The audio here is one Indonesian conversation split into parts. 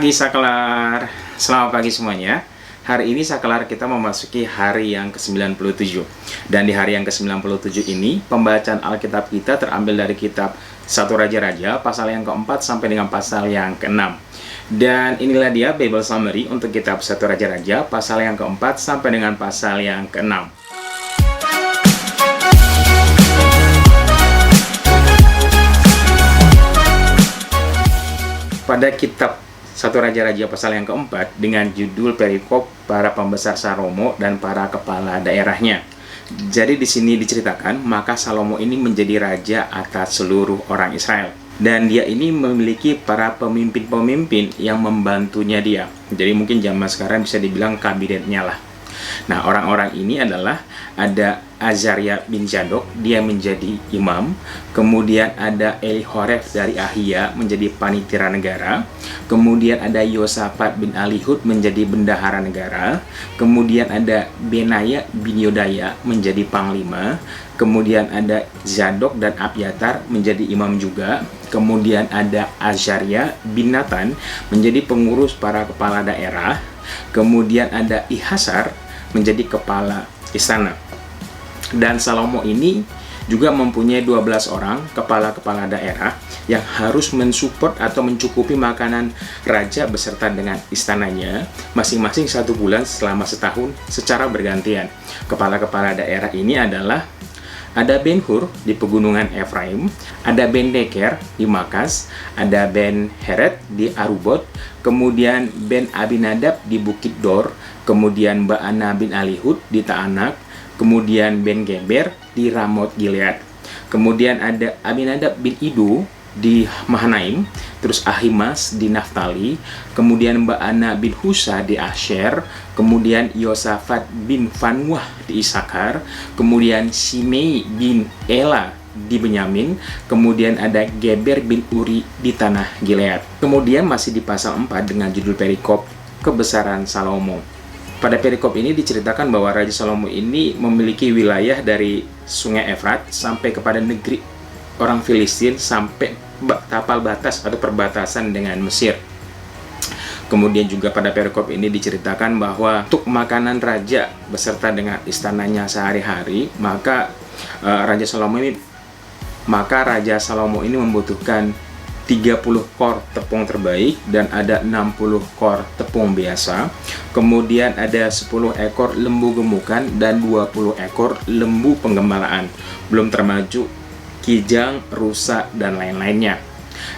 Pagi Saklar, selamat pagi semuanya. Hari ini Saklar kita memasuki hari yang ke-97. Dan di hari yang ke-97 ini, pembacaan Alkitab kita terambil dari kitab 1 Raja-Raja, pasal yang ke-4 sampai dengan pasal yang ke-6. Dan inilah dia Bible Summary untuk kitab 1 Raja-Raja, pasal yang ke-4 sampai dengan pasal yang ke-6. Pada kitab 1 Raja-Raja pasal yang keempat dengan judul perikop para pembesar Salomo dan para kepala daerahnya. Jadi di sini diceritakan, maka Salomo ini menjadi raja atas seluruh orang Israel. Dan dia ini memiliki para pemimpin-pemimpin yang membantunya dia. Jadi mungkin zaman sekarang bisa dibilang kabinetnya lah. Nah, orang-orang ini adalah ada Azaria bin Zadok, dia menjadi imam. Kemudian ada Elihoref dari Ahia menjadi panitera negara. Kemudian ada Yosafat bin Alihud menjadi bendahara negara. Kemudian ada Benaya bin Yodaya menjadi panglima. Kemudian ada Zadok dan Abyatar menjadi imam juga. Kemudian ada Azaria bin Nathan menjadi pengurus para kepala daerah. Kemudian ada Ihasar menjadi kepala istana. Dan Salomo ini juga mempunyai 12 orang kepala-kepala daerah yang harus mensupport atau mencukupi makanan raja beserta dengan istananya masing-masing 1 bulan selama setahun secara bergantian. Kepala-kepala daerah ini adalah ada Ben-Hur di pegunungan Efraim, ada Ben-Deker di Makas, ada Ben-Heret di Arubot, kemudian Ben-Abinadab di Bukit Dor, kemudian Baana bin Alihud di Taanak, kemudian Ben-Geber di Ramot Gilead, kemudian ada Abinadab bin Ido di Mahanaim, terus Ahimas di Naftali, kemudian Baana bin Husa di Asher, kemudian Yosafat bin Fanuah di Isakar, kemudian Simei bin Ela di Benyamin, kemudian ada Geber bin Uri di tanah Gilead. Kemudian masih di pasal 4 dengan judul perikop kebesaran Salomo. Pada perikop ini diceritakan bahwa Raja Salomo ini memiliki wilayah dari Sungai Efrat sampai kepada negeri orang Filistin sampai tapal batas atau perbatasan dengan Mesir. Kemudian juga pada perikop ini diceritakan bahwa untuk makanan raja beserta dengan istananya sehari-hari, maka Raja Salomo ini membutuhkan 30 kor tepung terbaik dan ada 60 kor tepung biasa. Kemudian ada 10 ekor lembu gemukan dan 20 ekor lembu penggembalaan. Belum termasuk kijang, rusa, dan lain-lainnya.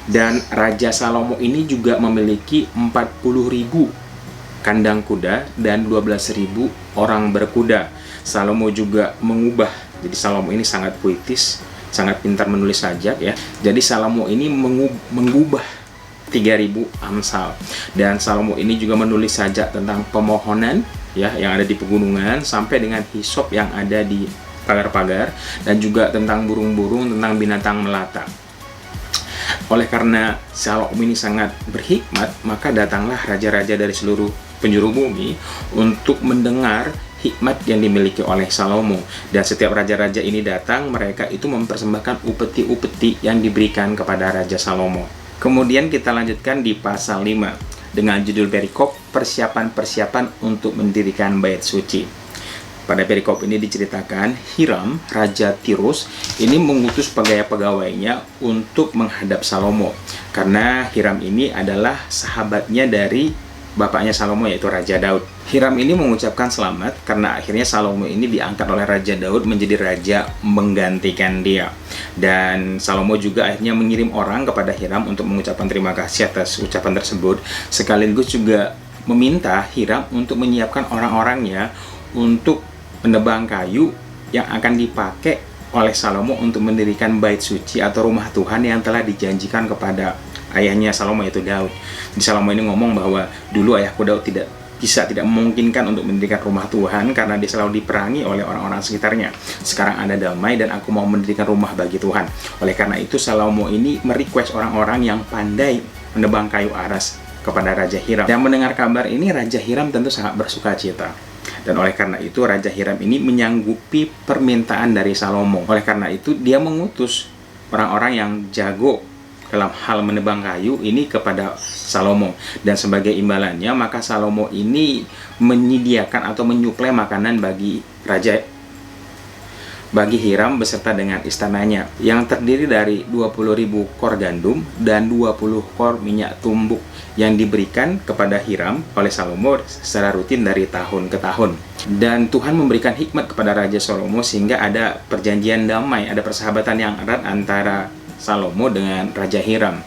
Dan Raja Salomo ini juga memiliki 40.000 kandang kuda dan 12.000 orang berkuda. Salomo juga mengubah, jadi Salomo ini sangat puitis, sangat pintar menulis sajak ya. Jadi Salomo ini mengubah 3.000 Amsal. Dan Salomo ini juga menulis sajak tentang pemohonan ya yang ada di pegunungan sampai dengan hisop yang ada di pagar-pagar, dan juga tentang burung-burung, tentang binatang melata. Oleh karena Salomo ini sangat berhikmat, maka datanglah raja-raja dari seluruh penjuru bumi untuk mendengar hikmat yang dimiliki oleh Salomo. Dan setiap raja-raja ini datang, mereka itu mempersembahkan upeti-upeti yang diberikan kepada Raja Salomo. Kemudian kita lanjutkan di pasal 5 dengan judul perikop persiapan-persiapan untuk mendirikan bait suci. Pada perikop ini diceritakan Hiram, Raja Tirus, ini mengutus pegawai-pegawainya untuk menghadap Salomo. Karena Hiram ini adalah sahabatnya dari bapaknya Salomo, yaitu Raja Daud. Hiram ini mengucapkan selamat karena akhirnya Salomo ini diangkat oleh Raja Daud menjadi raja menggantikan dia. Dan Salomo juga akhirnya mengirim orang kepada Hiram untuk mengucapkan terima kasih atas ucapan tersebut. Sekaligus juga meminta Hiram untuk menyiapkan orang-orangnya untuk menebang kayu yang akan dipakai oleh Salomo untuk mendirikan bait suci atau rumah Tuhan yang telah dijanjikan kepada ayahnya Salomo, yaitu Daud. Di Salomo ini ngomong bahwa dulu ayahku Daud tidak memungkinkan untuk mendirikan rumah Tuhan karena dia selalu diperangi oleh orang-orang sekitarnya. Sekarang ada damai dan aku mau mendirikan rumah bagi Tuhan. Oleh karena itu Salomo ini merequest orang-orang yang pandai menebang kayu aras kepada Raja Hiram. Dan mendengar kabar ini, Raja Hiram tentu sangat bersuka cita. Dan oleh karena itu Raja Hiram ini menyanggupi permintaan dari Salomo. Oleh karena itu dia mengutus orang-orang yang jago dalam hal menebang kayu ini kepada Salomo. Dan sebagai imbalannya, maka Salomo ini menyediakan atau menyuplai makanan bagi Hiram beserta dengan istananya, yang terdiri dari 20.000 kor gandum dan 20 kor minyak tumbuk yang diberikan kepada Hiram oleh Salomo secara rutin dari tahun ke tahun. Dan Tuhan memberikan hikmat kepada Raja Salomo sehingga ada perjanjian damai, ada persahabatan yang erat antara Salomo dengan Raja Hiram.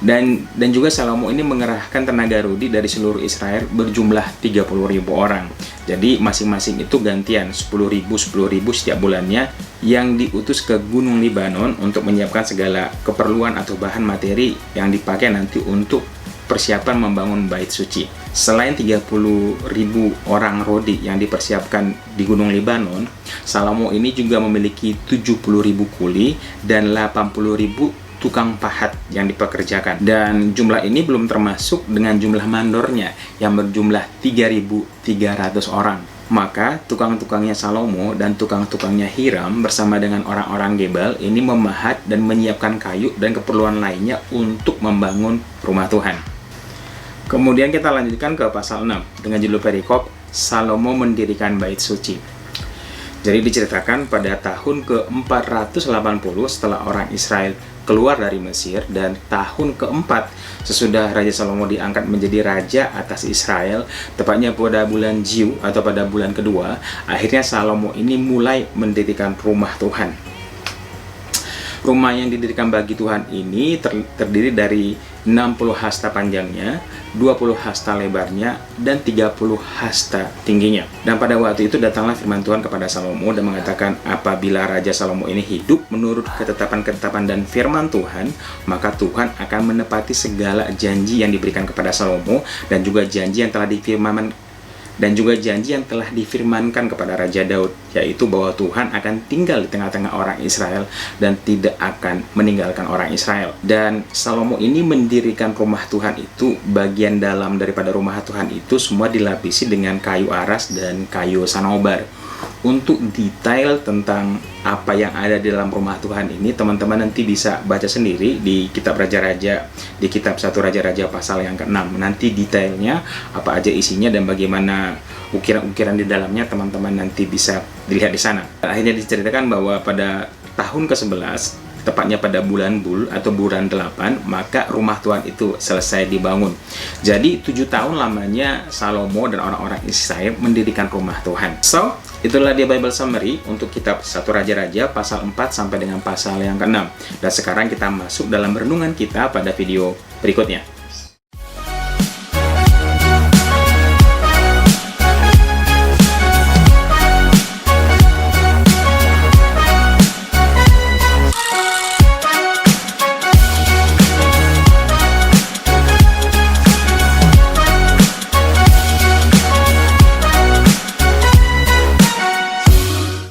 Dan juga Salomo ini mengerahkan tenaga rudi dari seluruh Israel berjumlah 30.000 orang. Jadi masing-masing itu gantian 10.000 setiap bulannya yang diutus ke Gunung Libanon untuk menyiapkan segala keperluan atau bahan materi yang dipakai nanti untuk persiapan membangun bait suci. Selain 30.000 orang rodi yang dipersiapkan di Gunung Libanon, Salomo ini juga memiliki 70.000 kuli dan 80.000 tukang pahat yang dipekerjakan. Dan jumlah ini belum termasuk dengan jumlah mandornya yang berjumlah 3.300 orang. Maka tukang-tukangnya Salomo dan tukang-tukangnya Hiram bersama dengan orang-orang Gebal ini memahat dan menyiapkan kayu dan keperluan lainnya untuk membangun rumah Tuhan. Kemudian kita lanjutkan ke pasal 6 dengan judul perikop Salomo mendirikan bait suci. Jadi diceritakan pada tahun ke-480 setelah orang Israel keluar dari Mesir, dan tahun keempat sesudah Raja Salomo diangkat menjadi raja atas Israel, tepatnya pada bulan Ziu atau pada bulan kedua, akhirnya Salomo ini mulai mendirikan rumah Tuhan. Rumah yang didirikan bagi Tuhan ini terdiri dari 60 hasta panjangnya, 20 hasta lebarnya, dan 30 hasta tingginya. Dan pada waktu itu datanglah firman Tuhan kepada Salomo dan mengatakan, apabila Raja Salomo ini hidup menurut ketetapan-ketetapan dan firman Tuhan, maka Tuhan akan menepati segala janji yang diberikan kepada Salomo dan juga janji yang telah difirmankan kepada Raja Daud, yaitu bahwa Tuhan akan tinggal di tengah-tengah orang Israel dan tidak akan meninggalkan orang Israel. Dan Salomo ini mendirikan rumah Tuhan itu, bagian dalam daripada rumah Tuhan itu semua dilapisi dengan kayu aras dan kayu sanobar. Untuk detail tentang apa yang ada di dalam rumah Tuhan ini, teman-teman nanti bisa baca sendiri di kitab Raja-Raja, di kitab 1 Raja-Raja pasal yang ke-6. Nanti detailnya apa aja isinya dan bagaimana ukiran-ukiran di dalamnya, teman-teman nanti bisa dilihat di sana. Akhirnya diceritakan bahwa pada tahun ke-11, tepatnya pada bulan Bul atau bulan 8, maka rumah Tuhan itu selesai dibangun. Jadi 7 tahun lamanya Salomo dan orang-orang Israel mendirikan rumah Tuhan. So, itulah dia Bible Summary untuk kitab 1 Raja-Raja pasal 4 sampai dengan pasal yang ke-6. Dan sekarang kita masuk dalam renungan kita pada video berikutnya.